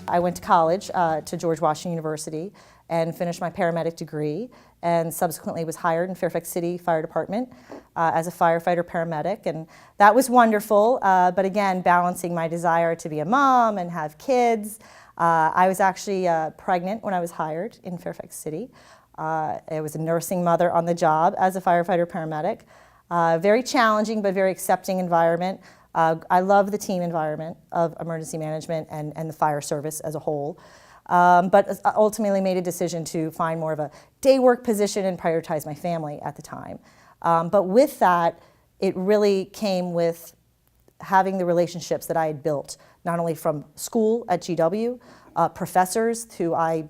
I went to college to George Washington University and finished my paramedic degree, and subsequently was hired in Fairfax City Fire Department as a firefighter paramedic, and that was wonderful, but again, balancing my desire to be a mom and have kids. I was actually pregnant when I was hired in Fairfax City. I was a nursing mother on the job as a firefighter paramedic. Very challenging but very accepting environment. I love the team environment of emergency management and the fire service as a whole. But ultimately made a decision to find more of a day work position and prioritize my family at the time. But with that, it really came with having the relationships that I had built, not only from school at GW, professors who I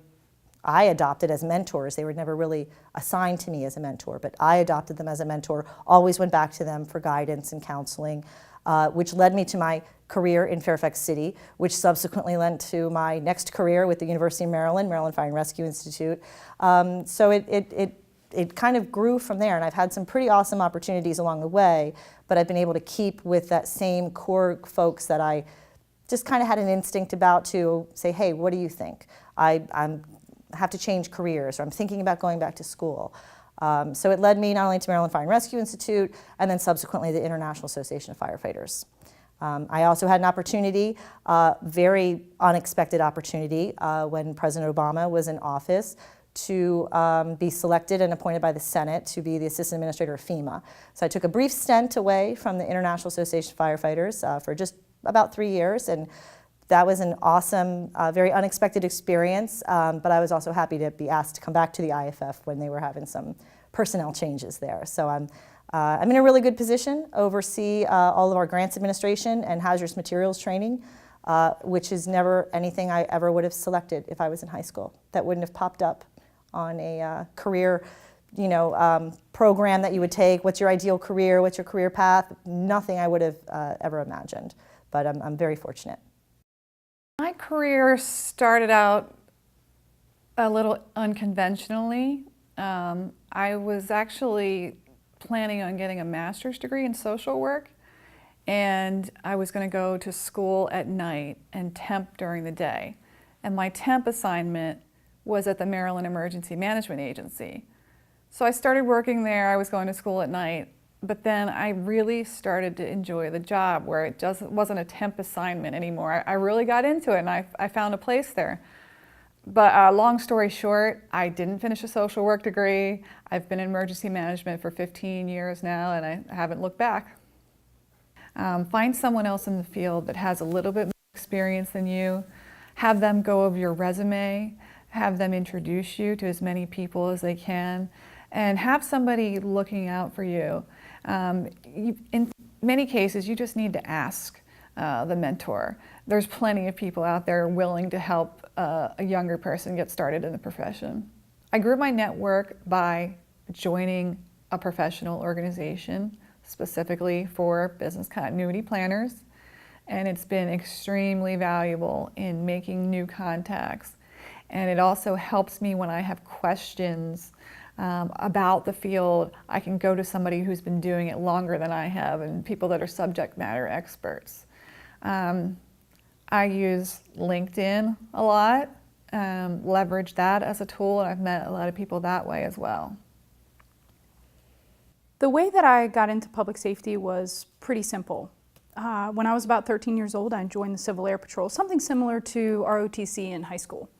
adopted as mentors. They were never really assigned to me as a mentor, but I adopted them as a mentor, always went back to them for guidance and counseling, which led me to my career in Fairfax City, which subsequently led to my next career with the University of Maryland, Maryland Fire and Rescue Institute. So it kind of grew from there, and I've had some pretty awesome opportunities along the way, but I've been able to keep with that same core folks that I just kind of had an instinct about to say, hey, what do you think? I have to change careers, or I'm thinking about going back to school. So it led me not only to Maryland Fire and Rescue Institute, and then subsequently the International Association of Firefighters. I also had an opportunity, very unexpected opportunity, when President Obama was in office, to be selected and appointed by the Senate to be the Assistant Administrator of FEMA. So I took a brief stint away from the International Association of Firefighters for just about 3 years, and that was an awesome, very unexpected experience, but I was also happy to be asked to come back to the IFF when they were having some personnel changes there. So I'm in a really good position, oversee all of our grants administration and hazardous materials training, which is never anything I ever would have selected if I was in high school. That wouldn't have popped up on a career, program that you would take. What's your ideal career? What's your career path? Nothing I would have ever imagined, but I'm very fortunate. My career started out a little unconventionally. I was actually planning on getting a master's degree in social work, and I was going to go to school at night and temp during the day. And my temp assignment was at the Maryland Emergency Management Agency. So I started working there. I was going to school at night, but then I really started to enjoy the job where it wasn't a temp assignment anymore. I really got into it, and I found a place there. But long story short, I didn't finish a social work degree. I've been in emergency management for 15 years now, and I haven't looked back. Find someone else in the field that has a little bit more experience than you. Have them go over your resume. Have them introduce you to as many people as they can. And have somebody looking out for you. In many cases, you just need to ask the mentor. There's plenty of people out there willing to help a younger person get started in the profession. I grew my network by joining a professional organization specifically for business continuity planners, and it's been extremely valuable in making new contacts. And it also helps me when I have questions about the field. I can go to somebody who's been doing it longer than I have, and people that are subject matter experts. I use LinkedIn a lot, leverage that as a tool, and I've met a lot of people that way as well. The way that I got into public safety was pretty simple. When I was about 13 years old, I joined the Civil Air Patrol, something similar to ROTC in high school.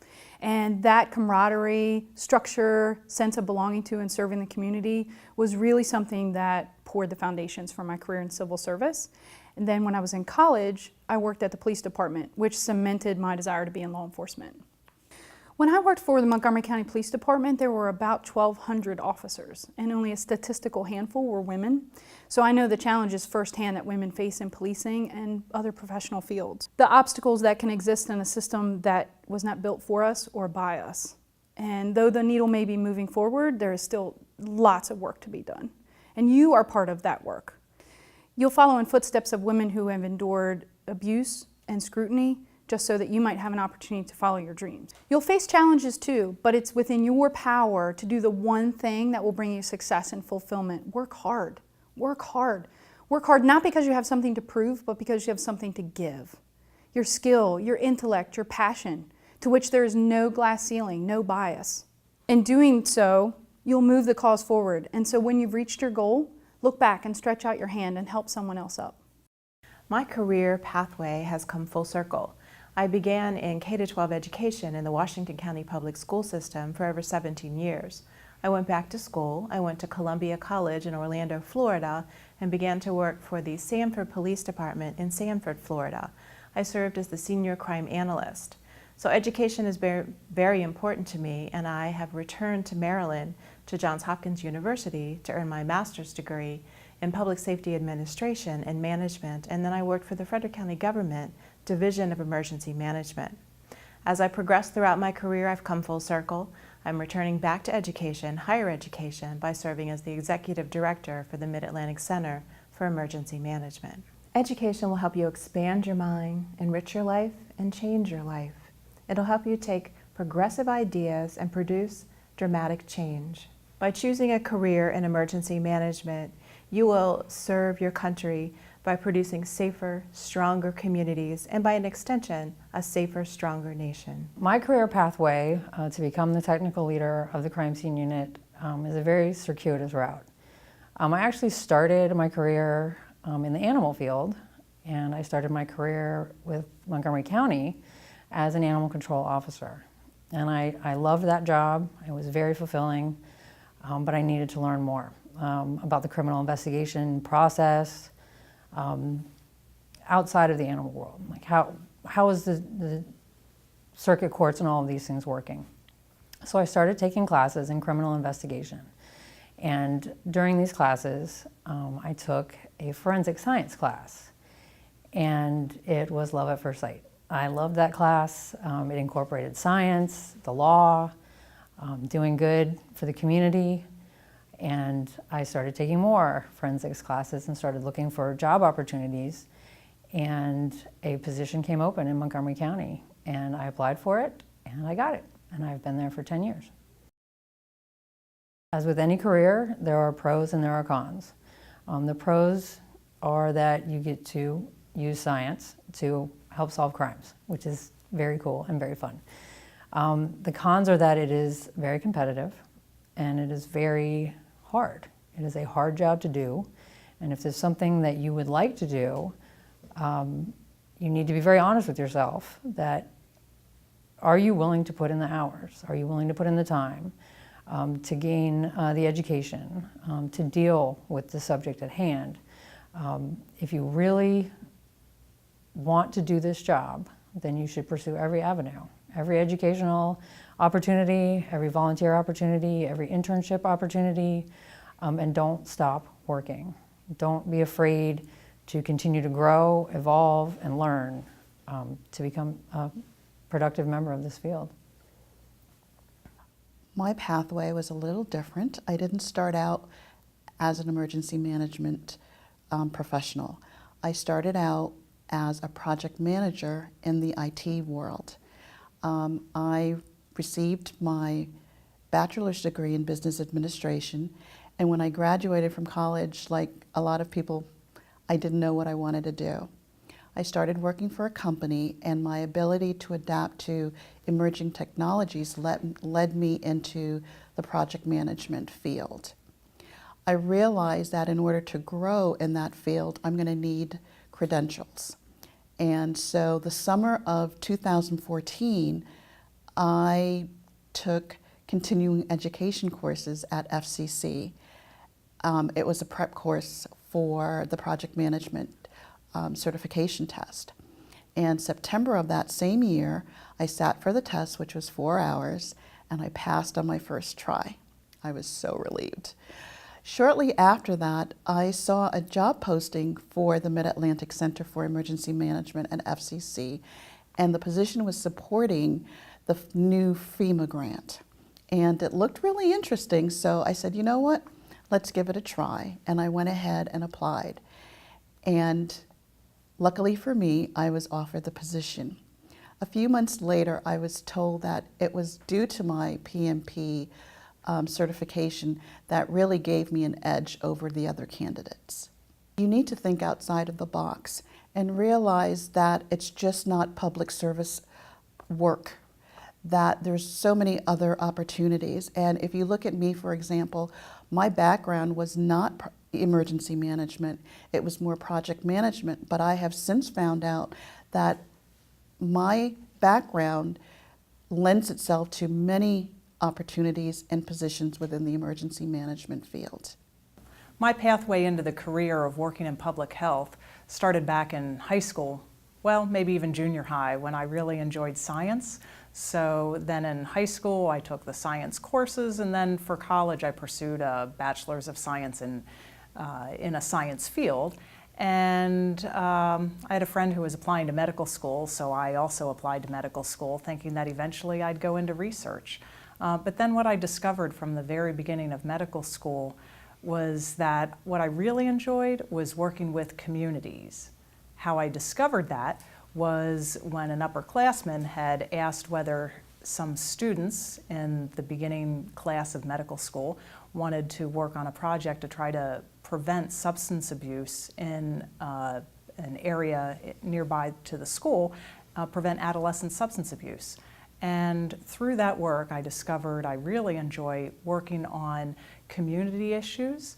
And that camaraderie, structure, sense of belonging to and serving the community was really something that poured the foundations for my career in civil service. And then when I was in college, I worked at the police department, which cemented my desire to be in law enforcement. When I worked for the Montgomery County Police Department, there were about 1,200 officers, and only a statistical handful were women. So I know the challenges firsthand that women face in policing and other professional fields. The obstacles that can exist in a system that was not built for us or by us. And though the needle may be moving forward, there is still lots of work to be done. And you are part of that work. You'll follow in footsteps of women who have endured abuse and scrutiny just so that you might have an opportunity to follow your dreams. You'll face challenges too, but it's within your power to do the one thing that will bring you success and fulfillment. Work hard. Work hard. Work hard not because you have something to prove, but because you have something to give. your skill, your intellect, your passion, to which there is no glass ceiling, no bias. In doing so, you'll move the cause forward. And so when you've reached your goal, look back and stretch out your hand and help someone else up. My career pathway has come full circle. I began in K-12 education in the Washington County Public School System for over 17 years. I went back to school. I went to Columbia College in Orlando, Florida, and began to work for the Sanford Police Department in Sanford, Florida. I served as the senior crime analyst. So education is very, very important to me, and I have returned to Maryland to Johns Hopkins University to earn my master's degree in public safety administration and management, and then I worked for the Frederick County Government Division of Emergency Management. As I progressed throughout my career, I've come full circle. I'm returning back to education, higher education, by serving as the Executive Director for the Mid-Atlantic Center for Emergency Management. Education will help you expand your mind, enrich your life, and change your life. It'll help you take progressive ideas and produce dramatic change. By choosing a career in emergency management, you will serve your country by producing safer, stronger communities, and by an extension, a safer, stronger nation. My career pathway to become the technical leader of the crime scene unit is a very circuitous route. I actually started my career in the animal field, and I started my career with Montgomery County as an animal control officer. And I loved that job. It was very fulfilling, but I needed to learn more about the criminal investigation process, outside of the animal world. Like how is the circuit courts and all of these things working? So I started taking classes in criminal investigation. And during these classes, I took a forensic science class. And it was love at first sight. I loved that class. It incorporated science, the law, doing good for the community. And I started taking more forensics classes and started looking for job opportunities. And a position came open in Montgomery County. And I applied for it, and I got it. And I've been there for 10 years. As with any career, there are pros and there are cons. The pros are that you get to use science to help solve crimes, which is very cool and very fun. The cons are that it is very competitive and it is very hard. It is a hard job to do, and if there's something that you would like to do, you need to be very honest with yourself that are you willing to put in the hours? Are you willing to put in the time to gain the education, to deal with the subject at hand? If you really want to do this job, then you should pursue every avenue, every educational opportunity, every volunteer opportunity, every internship opportunity, and don't stop working. Don't be afraid to continue to grow, evolve, and learn to become a productive member of this field. My pathway was a little different. I didn't start out as an emergency management professional. I started out as a project manager in the IT world. I received my bachelor's degree in business administration, and when I graduated from college, like a lot of people, I didn't know what I wanted to do. I started working for a company, and my ability to adapt to emerging technologies led me into the project management field. I realized that in order to grow in that field, I'm going to need credentials. And so the summer of 2014, I took continuing education courses at FCC. It was a prep course for the project management certification test. And September of that same year, I sat for the test, which was 4 hours, and I passed on my first try. I was so relieved. Shortly after that, I saw a job posting for the Mid-Atlantic Center for Emergency Management at FCC, and the position was supporting the new FEMA grant. And it looked really interesting, so I said, you know what, let's give it a try. And I went ahead and applied. And luckily for me, I was offered the position. A few months later, I was told that it was due to my PMP certification that really gave me an edge over the other candidates. You need to think outside of the box and realize that it's just not public service work, that there's so many other opportunities. And if you look at me, for example, my background was not emergency management, it was more project management, but I have since found out that my background lends itself to many opportunities and positions within the emergency management field. My pathway into the career of working in public health started back in high school, well, maybe even junior high, when I really enjoyed science. So then in high school, I took the science courses, and then for college, I pursued a bachelor's of science in a science field. And I had a friend who was applying to medical school, so I also applied to medical school, thinking that eventually I'd go into research. But then what I discovered from the very beginning of medical school was that what I really enjoyed was working with communities. How I discovered that was when an upperclassman had asked whether some students in the beginning class of medical school wanted to work on a project to try to prevent substance abuse in an area nearby to the school, prevent adolescent substance abuse. And through that work, I discovered I really enjoy working on community issues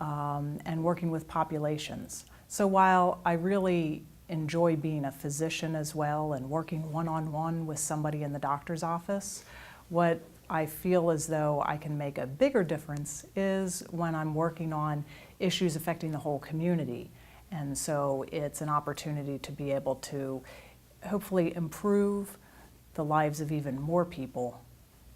and working with populations. So while I really enjoy being a physician as well and working one-on-one with somebody in the doctor's office, what I feel as though I can make a bigger difference is when I'm working on issues affecting the whole community. And so it's an opportunity to be able to hopefully improve the lives of even more people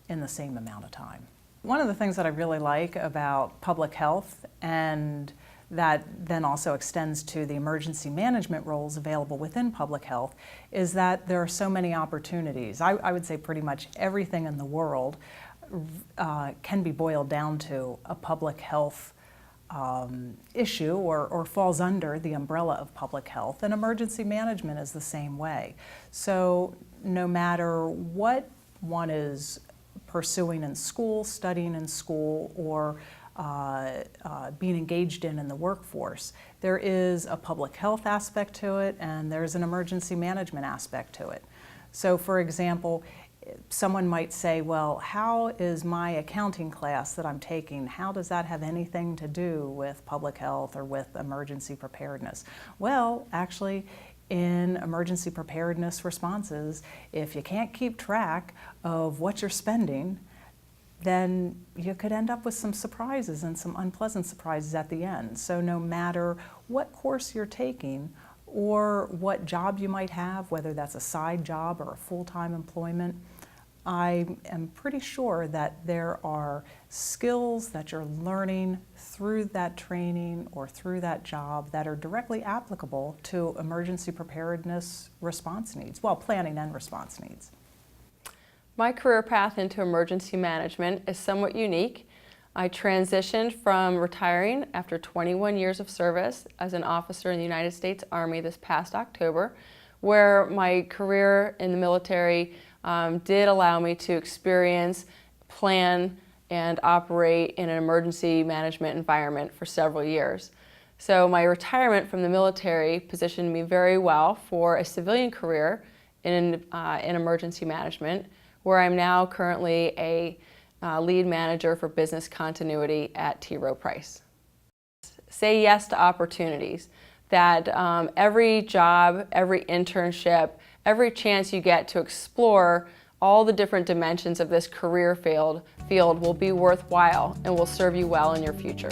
in the same amount of time. One of the things that I really like about public health, and that then also extends to the emergency management roles available within public health, is that there are so many opportunities. I would say pretty much everything in the world can be boiled down to a public health issue or falls under the umbrella of public health, and emergency management is the same way. So no matter what one is pursuing in school, studying in school, or being engaged in the workforce, there is a public health aspect to it, and there's an emergency management aspect to it. So for example, someone might say, well, how is my accounting class that I'm taking, how does that have anything to do with public health or with emergency preparedness? Well, actually, in emergency preparedness responses, if you can't keep track of what you're spending, then you could end up with some surprises and some unpleasant surprises at the end. So no matter what course you're taking or what job you might have, whether that's a side job or a full-time employment, I am pretty sure that there are skills that you're learning through that training or through that job that are directly applicable to emergency preparedness response needs, well, planning and response needs. My career path into emergency management is somewhat unique. I transitioned from retiring after 21 years of service as an officer in the United States Army this past October, where my career in the military did allow me to experience, plan, and operate in an emergency management environment for several years. So my retirement from the military positioned me very well for a civilian career in emergency management, where I'm now currently a lead manager for business continuity at T. Rowe Price. Say yes to opportunities, that every job, every internship, every chance you get to explore all the different dimensions of this career field will be worthwhile and will serve you well in your future.